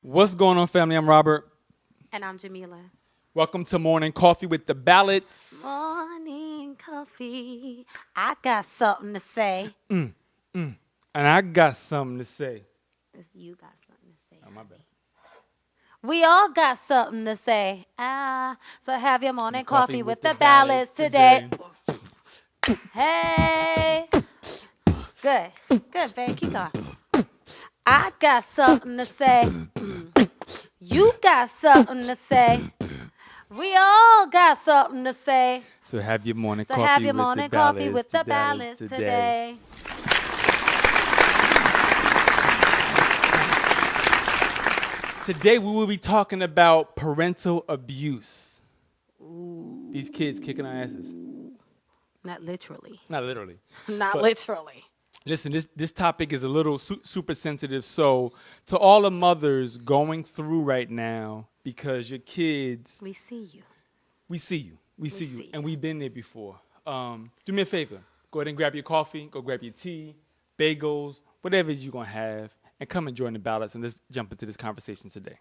What's going on, family? I'm Robert. And I'm Jamila. Welcome to Morning Coffee with TheBallatts. Morning coffee. I got something to say. And I got something to say. You got something to say. Oh, my bad. We all got something to say. So have your morning coffee with the TheBallatts Ballatts today. Hey. Good. Good, babe. Keep going. I got something to say. You got something to say. We all got something to say. So have your morning So coffee have your with morning the coffee Ballatts with the today. Ballatts today. Today we will be talking about parental abuse. Ooh. These kids kicking our asses. Not literally. Not literally. Not literally. Listen, this topic is a little super sensitive. So to all the mothers going through right now, because your kids, We see you. we see you. We see you. see And we've been there before. Do me a favor. Go ahead and grab your coffee. Go grab your tea, bagels, whatever you're going to have, and come and join the Ballatts, and let's jump into this conversation today.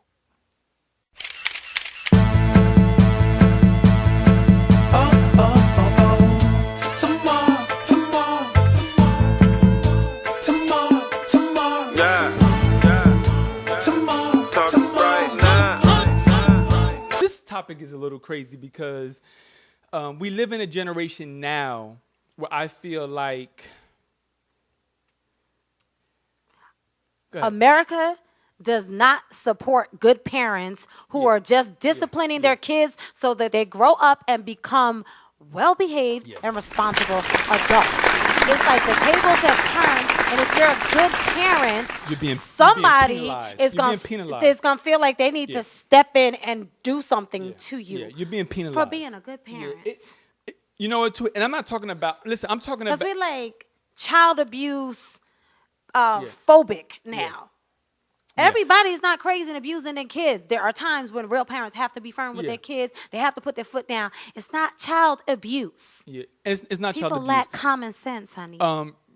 This topic is a little crazy because we live in a generation now where I feel like America does not support good parents who are just disciplining their kids so that they grow up and become well-behaved and responsible adults. It's like the tables have turned, and if you're a good parent, somebody is going to feel like they need to step in and do something to you. Yeah, you're being penalized. For being a good parent. You know what, too? And I'm not talking about, listen, I'm talking about. Because we like child abuse phobic now. Everybody's not crazy and abusing their kids. There are times when real parents have to be firm with their kids. They have to put their foot down. It's not child abuse. Yeah, it's not child abuse. People lack common sense, honey.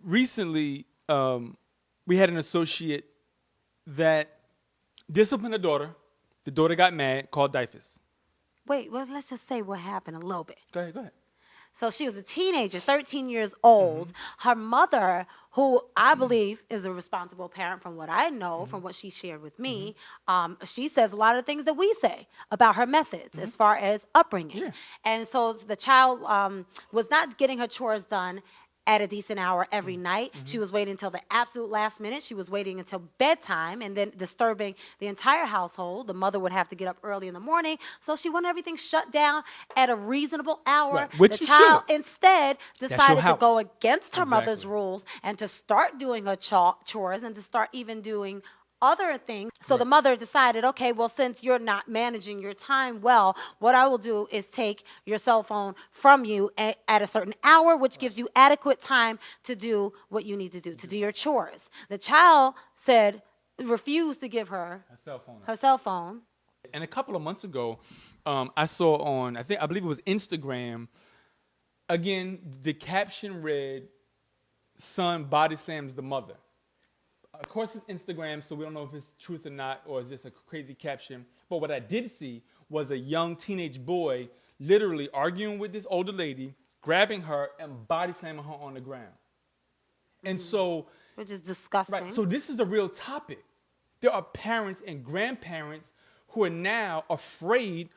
Recently, we had an associate that disciplined a daughter. The daughter got mad, called DIFUS. Wait, well, let's just say what happened a little bit. Go ahead. So she was a teenager, 13 years old. Her mother, who I believe is a responsible parent from what I know, from what she shared with me, she says a lot of things that we say about her methods as far as upbringing. Yeah. And so the child was not getting her chores done at a decent hour every night. She was waiting until the absolute last minute. She was waiting until bedtime and then disturbing the entire household. The mother would have to get up early in the morning. So she wanted everything shut down at a reasonable hour. Right. Which the child instead decided to go house. against her mother's rules and to start doing her chores and to start even doing other things. So the mother decided, okay, well, since you're not managing your time well, what I will do is take your cell phone from you at a certain hour, which gives you adequate time to do what you need to do your chores. The child refused to give her her cell phone. And a couple of months ago, I saw on, I believe it was Instagram, again, the caption read, "Son body slams the mother." Of course, it's Instagram, so we don't know if it's truth or not, or it's just a crazy caption. But what I did see was a young teenage boy literally arguing with this older lady, grabbing her and body slamming her on the ground. And so, which is disgusting. Right. So this is a real topic. There are parents and grandparents who are now afraid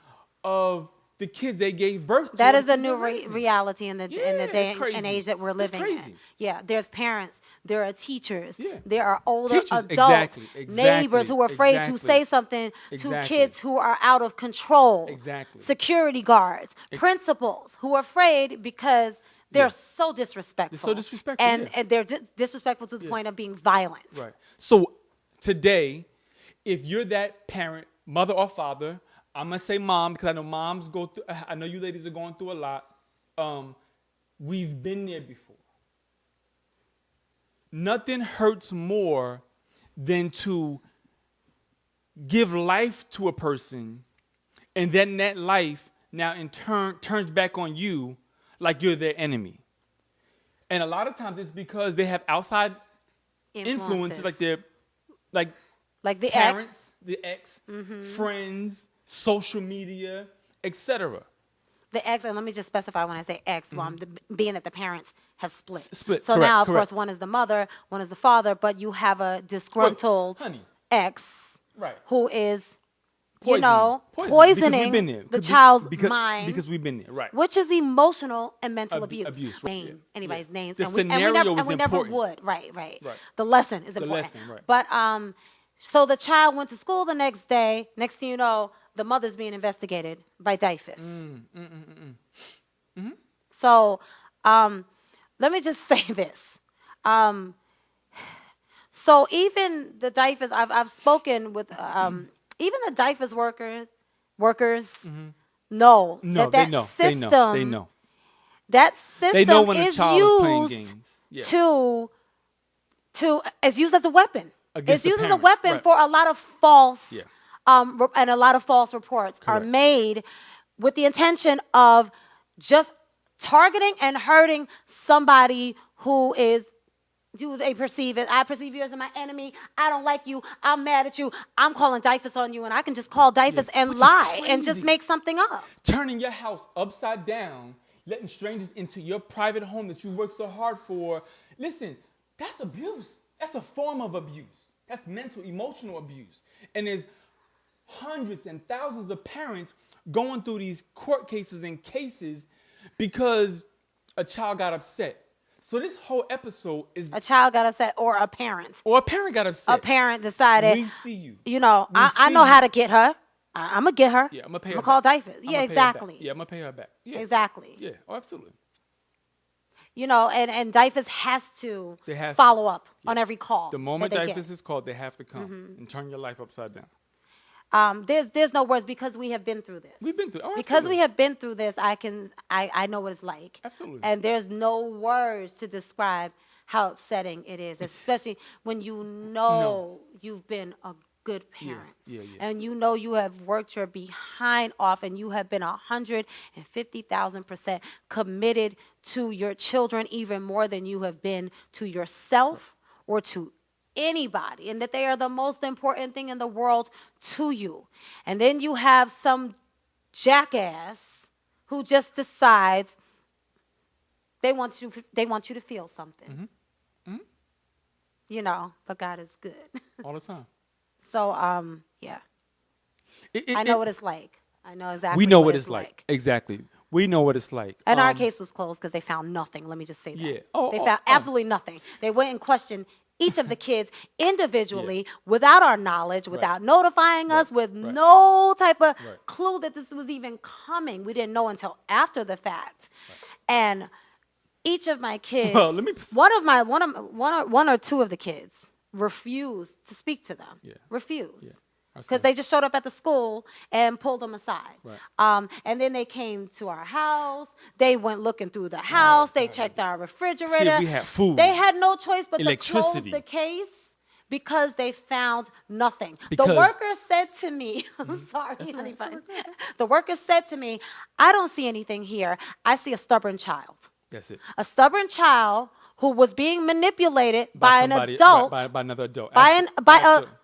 of the kids they gave birth to. That is a new reality in the day and age that we're living in. Yeah, there's parents. There are teachers. Yeah. There are older adults, exactly. neighbors who are afraid to say something to kids who are out of control. Exactly. Security guards, principals who are afraid because they're so disrespectful. They're so disrespectful. And they're disrespectful to the point of being violent. Right. So today, if you're that parent, mother or father, I'm going to say mom because I know moms go through, I know you ladies are going through a lot. We've been there before. Nothing hurts more than to give life to a person and then that life now in turn turns back on you like you're their enemy. And a lot of times it's because they have outside influences like their like the parents, the ex, friends, social media, etc. The ex, and let me just specify when I say ex, being that the parents have split. Split, So correct, now, of correct. course, one is the mother, one is the father, but you have a disgruntled honey. ex Right. who is, Poisoning. Because we've poisoning been there. the child's because, mind. Because we've been there, right. Which is emotional and mental abuse. Abuse, right, Name yeah, anybody's yeah. names. The and we scenario never, is and we never important. would. Right. Right. The lesson is The important. lesson, right. But so the child went to school the next day. Next thing you know, the mother's being investigated by DIFUS. So let me just say this. So even the DIFUS, I've spoken with even the DIFUS workers know No, that they know. system They know. that system They know when a is child is playing used games. Yeah. to is used as a weapon. Against It's used the as a parents, weapon right. for a lot of false Yeah. and a lot of false reports are Correct. made with the intention of just targeting and hurting somebody who they perceive it. I perceive you as my enemy. I don't like you. I'm mad at you. I'm calling DIFUS on you, and I can just call DIFUS and Which is lie and just crazy. make something up. Turning your house upside down, letting strangers into your private home that you worked so hard for. Listen, that's abuse. That's a form of abuse. That's mental, emotional abuse. And there's hundreds and thousands of parents going through these court cases and cases because a child got upset. So this whole episode is... A child got upset or a parent. Or a parent got upset. A parent decided, We see you. you know, We I see know how you. to get her. I'm going to get her. Yeah, I'm going to pay I'm her going to call back. DIFUS. I'ma Yeah, pay her back. exactly. Yeah, I'm going to pay her back. Yeah. Exactly. Yeah, oh, absolutely. You know, and DIFUS has to They have- follow up yeah. on every call. The moment that they DIFUS get. is called, they have to come and turn your life upside down. There's no words because we have been through this. We've been through. Oh, Because we absolutely. have been through this, I know what it's like. Absolutely. And there's no words to describe how upsetting it is, especially when you know you've been a good parent. Yeah. And you know you have worked your behind off and you have been 150,000% committed to your children even more than you have been to yourself or to anybody, and that they are the most important thing in the world to you. And then you have some jackass who just decides they want you to feel something. You know, but God is good. All the time. So yeah. I know what it's like. I know exactly We know what it's like. Exactly. We know what it's like. And our case was closed because they found nothing. Let me just say that. Yeah. They found absolutely nothing. They went and questioned each of the kids individually without our knowledge, without notifying us, with no type of clue that this was even coming. We didn't know until after the fact. And each of my kids, Well, let me... one or two of the kids refused to speak to them. Yeah. Refused. Yeah. Because they just showed up at the school and pulled them aside. Right. And then they came to our house. They went looking through the house. They checked our refrigerator. See if we had food. They had no choice but to Electricity. close the case because they found nothing. Because- the worker said to me, I'm sorry, honey bun. The worker said to me, I don't see anything here. I see a stubborn child. That's it. A stubborn child who was being manipulated by an somebody- adult. By another adult. By Absolutely. a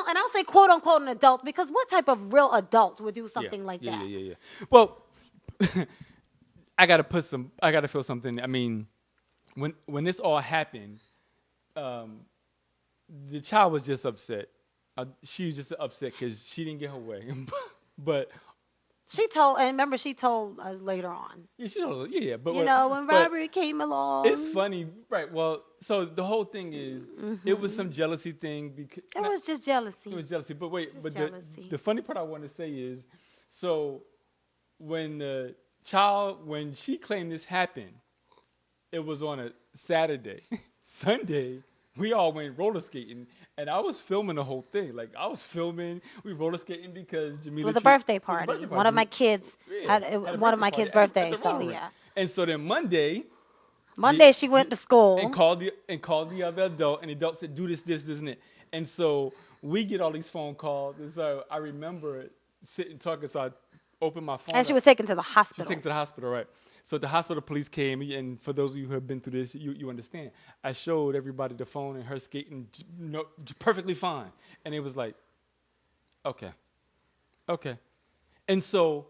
and I'll say quote unquote an adult because what type of real adult would do something like that? Yeah. Well, I gotta feel something. I mean, when this all happened, the child was just upset. She was just upset because she didn't get her way. But she told us later on. yeah, she told. Yeah. But When Robert came along, it's funny, right? Well, so the whole thing is, it was some jealousy thing because it was just jealousy. It was jealousy. But wait, Just but jealousy. the funny part I want to say is, so when she claimed this happened, it was on a Saturday. Sunday, we all went roller skating, and I was filming the whole thing. Like I was filming, we roller skating because Jamila. It was a birthday party. One of my kids had a one of my birthday kids' party at birthdays. the So Rotary. yeah. And so then Monday She went to school. and called the other adult, and the adult said, "Do this, and it." And so we get all these phone calls, and so I remember sitting talking. So I opened my phone, And she up. was taken to the She was hospital. taken to the hospital, right? So the hospital police came, and for those of you who have been through this, you understand. I showed everybody the phone and her skating perfectly fine, and it was like, Okay. And so,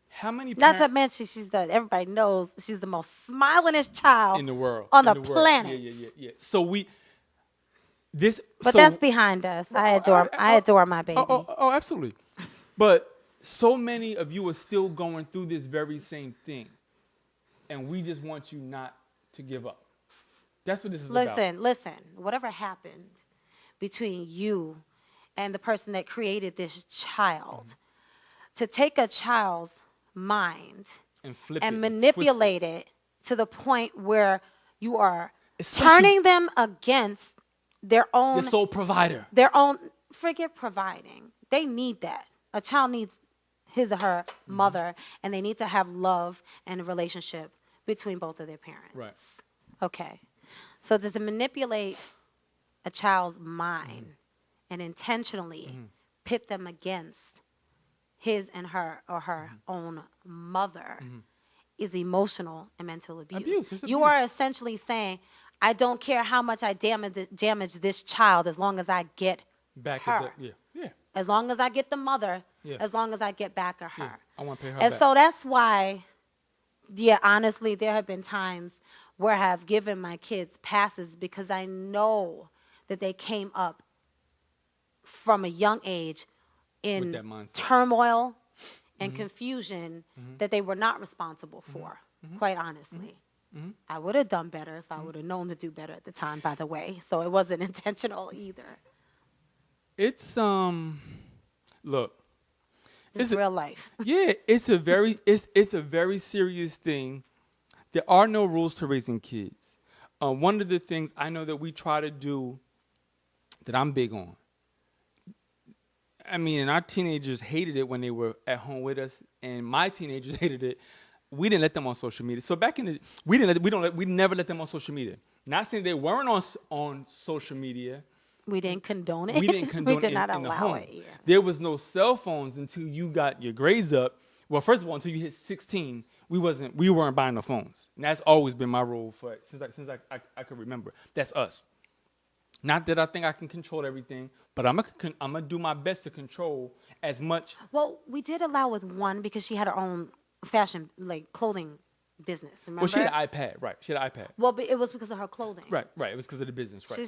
how many Not to parents mention, everybody knows she's the most smilingest child in the world? on the In the world. planet. Yeah. So this, But so, that's behind us. I adore my baby. absolutely. But so many of you are still going through this very same thing, and we just want you not to give up. That's what this is about. Listen. Whatever happened between you and the person that created this child, to take a child's mind And flip and it, manipulate it to the point where you are Especially- turning them against their own Your sole provider. forget providing. They need that. A child needs his or her mother, and they need to have love and a relationship between both of their parents. Right. Okay. So to manipulate a child's mind and intentionally pit them against his and her or her own mother is emotional and mental abuse. It's You abuse. are essentially saying, I don't care how much I damage this child as long as I get Back her. at the, yeah. As long as I get the mother, Yeah. as long as I get back at her. Yeah. I want to pay her And back. so that's why, honestly, there have been times where I have given my kids passes because I know that they came up from a young age in that mindset. turmoil and confusion that they were not responsible for, quite honestly. I would have done better if I would have known to do better at the time, by the way. So it wasn't intentional either. It's look. It's real life. Yeah, it's a very serious thing. There are no rules to raising kids. One of the things I know that we try to do that I'm big on. I mean, and our teenagers hated it when they were at home with us, and my teenagers hated it. We didn't let them on social media. So back in the we never let them on social media. Not saying they weren't on social media. We didn't condone it. We didn't condone we did it not in the allow home. it. Yeah. There was no cell phones until you got your grades up. Well, first of all, until you hit 16, we weren't buying no phones. And that's always been my rule since I could remember. That's us. Not that I think I can control everything, but I'm gonna do my best to control as much. Well, we did allow with one because she had her own fashion, like clothing business. Remember? Well, she had an iPad, right? She had an iPad. Well, but it was because of her clothing. Right. It was because of the business, right?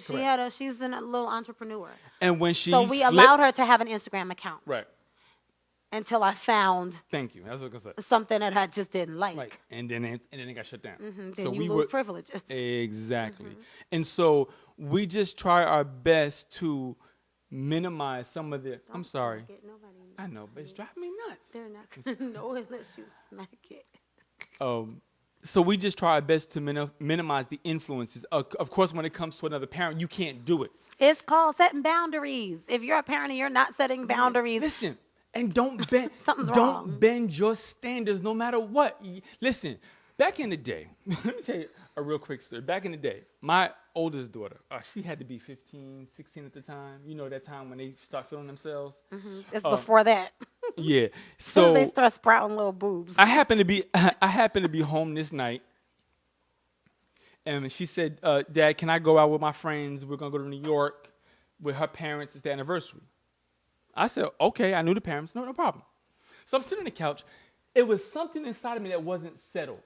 She's a little entrepreneur. And when she So we slipped, allowed her to have an Instagram account. Right. Until I found Thank you. That's what I was gonna say. something that I just didn't like. Like, and then it got shut down. Then you lose privileges. Exactly. And so we just try our best to minimize some of the. I'm sorry. Nobody. I know, but it's driving me nuts. They're not going to know unless you smack it. So we just try our best to minimize the influences. Of course, when it comes to another parent, you can't do it. It's called setting boundaries. If you're a parent and you're not setting boundaries, Listen, and don't bend. Something's don't wrong. bend your standards no matter what. Listen, back in the day, let me tell you a real quick story. Back in the day, my oldest daughter, she had to be 15, 16 at the time. You know that time when they start feeling themselves. it's before that. Yeah. So they So start sprouting little boobs. I happened to be home this night, and she said, "Dad, can I go out with my friends? We're gonna go to New York with her parents. It's the anniversary." I said, "Okay." I knew the parents. No problem. So I'm sitting on the couch. It was something inside of me that wasn't settled.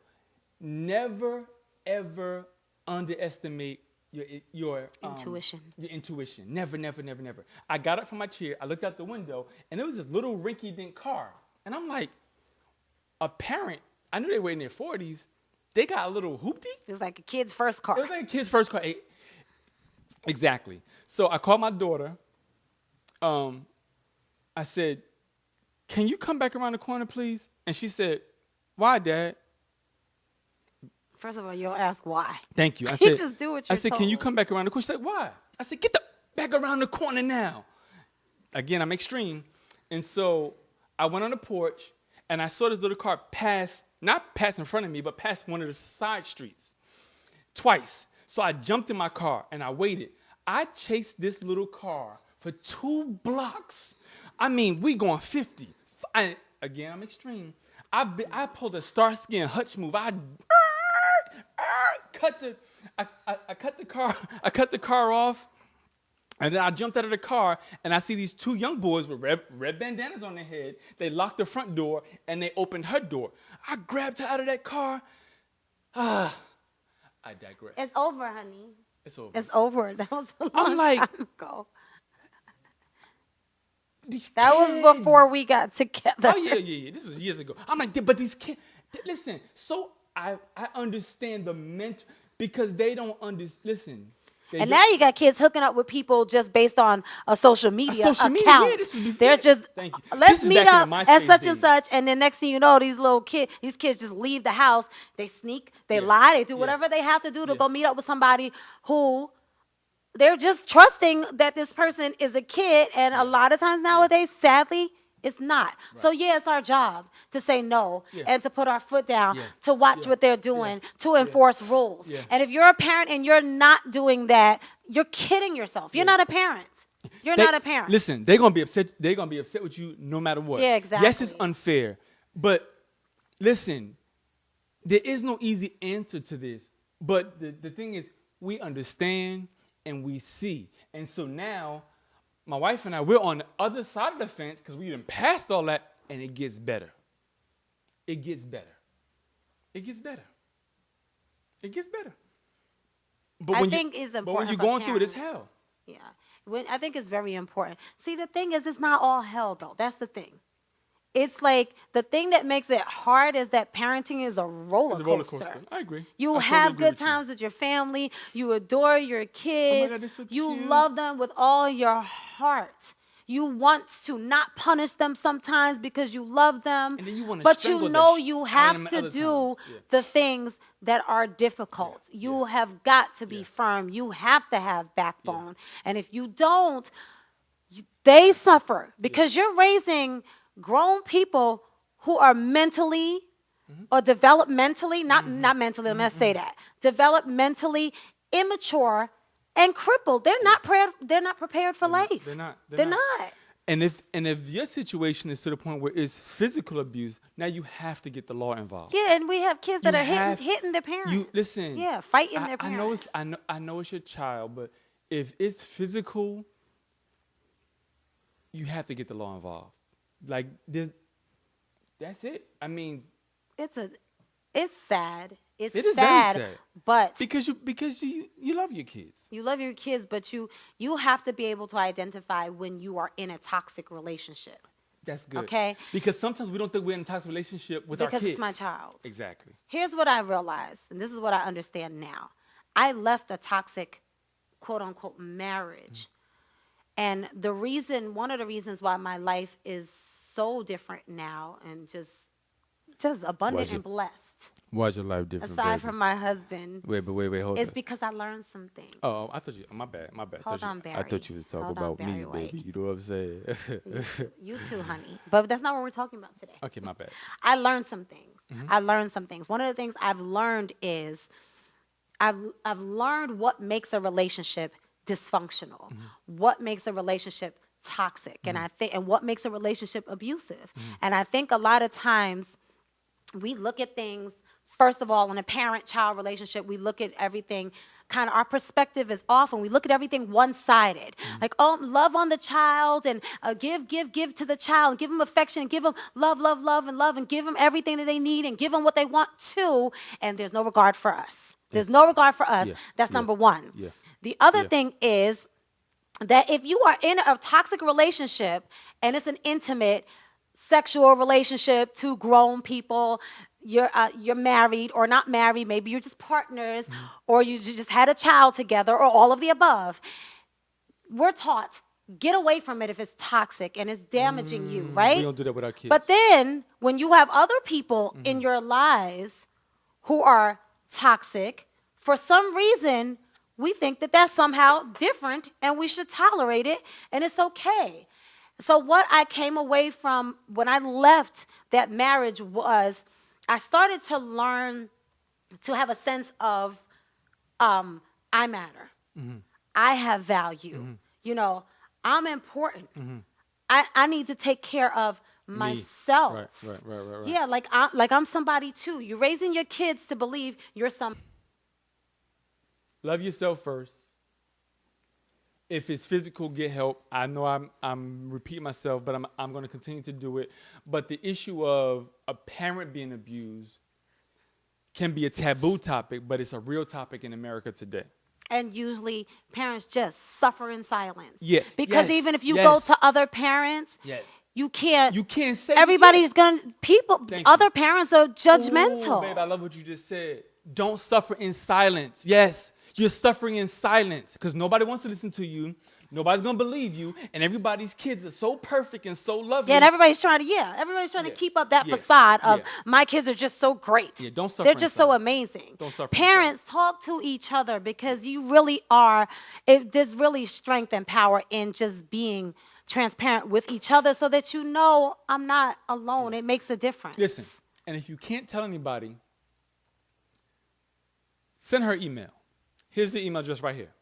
Never, ever underestimate your Intuition. Your intuition. Never. I got up from my chair. I looked out the window, and there was this little rinky-dink car. And I'm like, a parent, I knew they were in their 40s. They got a little hoopty. It was like a kid's first car. It was like a kid's first car. Exactly. So I called my daughter. I said, "Can you come back around the corner, please?" And she said, "Why, Dad?" First of all, you'll ask why. Thank you. I You said, just do what I you're said, "Can you told." come back around the corner?" She said, "Why?" I said, "Get the back around the corner now." Again, I'm extreme. And so I went on the porch, and I saw this little car not pass in front of me, but pass one of the side streets twice. So I jumped in my car, and I waited. I chased this little car for 2 blocks. I mean, we going 50. Again, I'm extreme. I pulled a Starsky and Hutch move. I cut the car off, And then I jumped out of the car, and I see these two young boys with red bandanas on their head. They locked the front door, and they opened her door. I grabbed her out of that car. I digress. It's over, honey. It's over. It's over. That was a long like, time ago. That was before we got together. Oh, yeah. This was years ago. I'm like, but these kids, listen, so I understand the mental, because they don't understand, listen. And now you got kids hooking up with people just based on a social media account. Yeah, They're just, thank you. Let's meet up at such days. and such, and then next thing you know, these kids just leave the house. They sneak, they lie, they do whatever they have to do to go meet up with somebody who they're just trusting that this person is a kid, and a lot of times nowadays, sadly, it's not. Right. So, it's our job to say no and to put our foot down, to watch what they're doing, to enforce rules. And if you're a parent and you're not doing that, you're kidding yourself. You're not a parent. You're not a parent. Listen, they're going to be upset. They're going to be upset with you no matter what. Yeah, exactly. Yes, it's unfair. But listen, there is no easy answer to this. But the thing is, we understand and we see. And so now, my wife and I, we're on the other side of the fence because we done passed all that, and it gets better. It gets better. It gets better. It gets better. But I think it's important. But when you're going through it, it's hell. Yeah. I think it's very important. See, the thing is, it's not all hell, though. That's the thing. It's like the thing that makes it hard is that parenting is a roller coaster. I agree. You have good times with your family. You adore your kids. Oh my God, they're so cute. You love them with all your heart. You want to not punish them sometimes because you love them. And then you want to but you know you have to do the things that are difficult. You have got to be firm. You have to have backbone. And if you don't, they suffer because you're raising grown people who are mentally or developmentally, not mentally, let me say that, developmentally immature and crippled. They're not prepared for life. They're not. And if your situation is to the point where it's physical abuse, now you have to get the law involved. Yeah, and we have kids that are hitting their parents. Listen. Yeah, fighting their parents. I know it's your child, but if it's physical, you have to get the law involved. Like this, that's it. I mean, it's sad. It is sad, very sad. But because you love your kids. You love your kids, but you have to be able to identify when you are in a toxic relationship. That's good. Okay? Because sometimes we don't think we're in a toxic relationship with our kids. Because it's my child. Exactly. Here's what I realized, and this is what I understand now. I left a toxic, quote unquote, marriage. And one of the reasons why my life is so different now and just abundant and blessed. Why is your life different? Aside from my husband. Wait, hold on. It's because I learned some things. Oh, I thought you. My bad. Hold on, Barry. I thought you was talking about me, baby. You know what I'm saying? You too, honey. But that's not what we're talking about today. Okay, my bad. I learned some things. One of the things I've learned is I've learned what makes a relationship dysfunctional, what makes a relationship toxic, and what makes a relationship abusive. And I think a lot of times we look at things, first of all, in a parent-child relationship, we look at everything, kind of our perspective is off, and we look at everything one-sided. Like, love on the child, and give to the child, and give them affection, and give them love, and give them everything that they need, and give them what they want too, and there's no regard for us. There's no regard for us. That's number one. The other thing is that if you are in a toxic relationship and it's an intimate sexual relationship, two grown people, you're married or not married, maybe you're just partners, or you just had a child together, or all of the above, we're taught, get away from it if it's toxic and it's damaging you, right? We don't do that with our kids. But then when you have other people in your lives who are toxic, for some reason, we think that that's somehow different and we should tolerate it and it's okay. So what I came away from when I left that marriage was I started to learn to have a sense of I matter. I have value. You know, I'm important. I need to take care of myself. Right. Yeah, like I'm somebody too. You're raising your kids to believe you're some. Love yourself first. If it's physical, get help. I know I'm repeating myself, but I'm going to continue to do it. But the issue of a parent being abused can be a taboo topic, but it's a real topic in America today. And usually parents just suffer in silence. Yeah. Because Yes. even if you Yes. go to other parents, Yes. you can't say everybody's gonna Thank other you. parents are judgmental. Ooh, babe, I love what you just said. Don't suffer in silence. Yes, you're suffering in silence because nobody wants to listen to you. Nobody's gonna believe you, and everybody's kids are so perfect and so lovely. Yeah, and everybody's trying to Yeah. keep up that Yeah. facade of Yeah. my kids are just so great. Yeah, don't suffer They're in just so silence. amazing. Don't suffer in Parents, talk to each other because you really are. There's really strength and power in just being transparent with each other, so that you know I'm not alone. It makes a difference. Listen, and if you can't tell anybody, send her email. Here's the email address right here.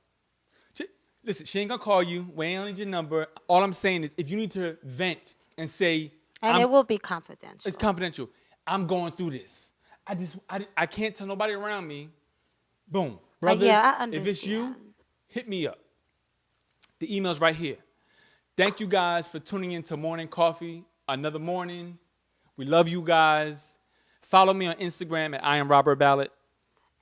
Listen, she ain't gonna call you. We ain't need your number. All I'm saying is, if you need to vent and say, And it will be confidential. it's confidential. I'm going through this. I can't tell nobody around me. Boom, brothers. yeah, I if it's you, understand. hit me up. The email's right here. Thank you guys for tuning in to Morning Coffee. Another morning. We love you guys. Follow me on Instagram at I am Robert Ballett.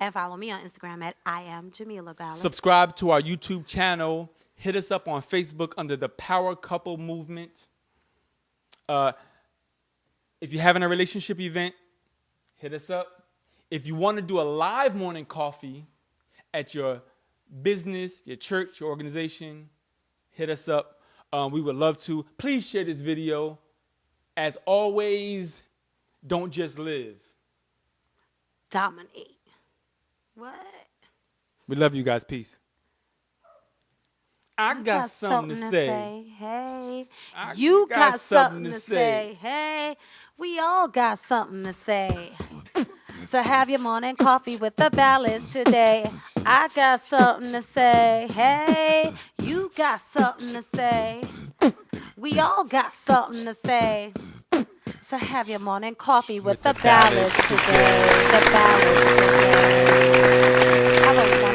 And follow me on Instagram at I am Jamila Ballett. Subscribe to our YouTube channel. Hit us up on Facebook under the Power Couple Movement. If you're having a relationship event, hit us up. If you want to do a live morning coffee at your business, your church, your organization, hit us up. We would love to. Please share this video. As always, don't just live. Dominate. What? We love you guys. Peace. I got something to say. Hey. I You got something to say. Hey. We all got something to say. So have your morning coffee with the Ballatts today. I got something to say. Hey. You got something to say. We all got something to say. So have your morning coffee with the Ballatts today. The Ballatts today. Have a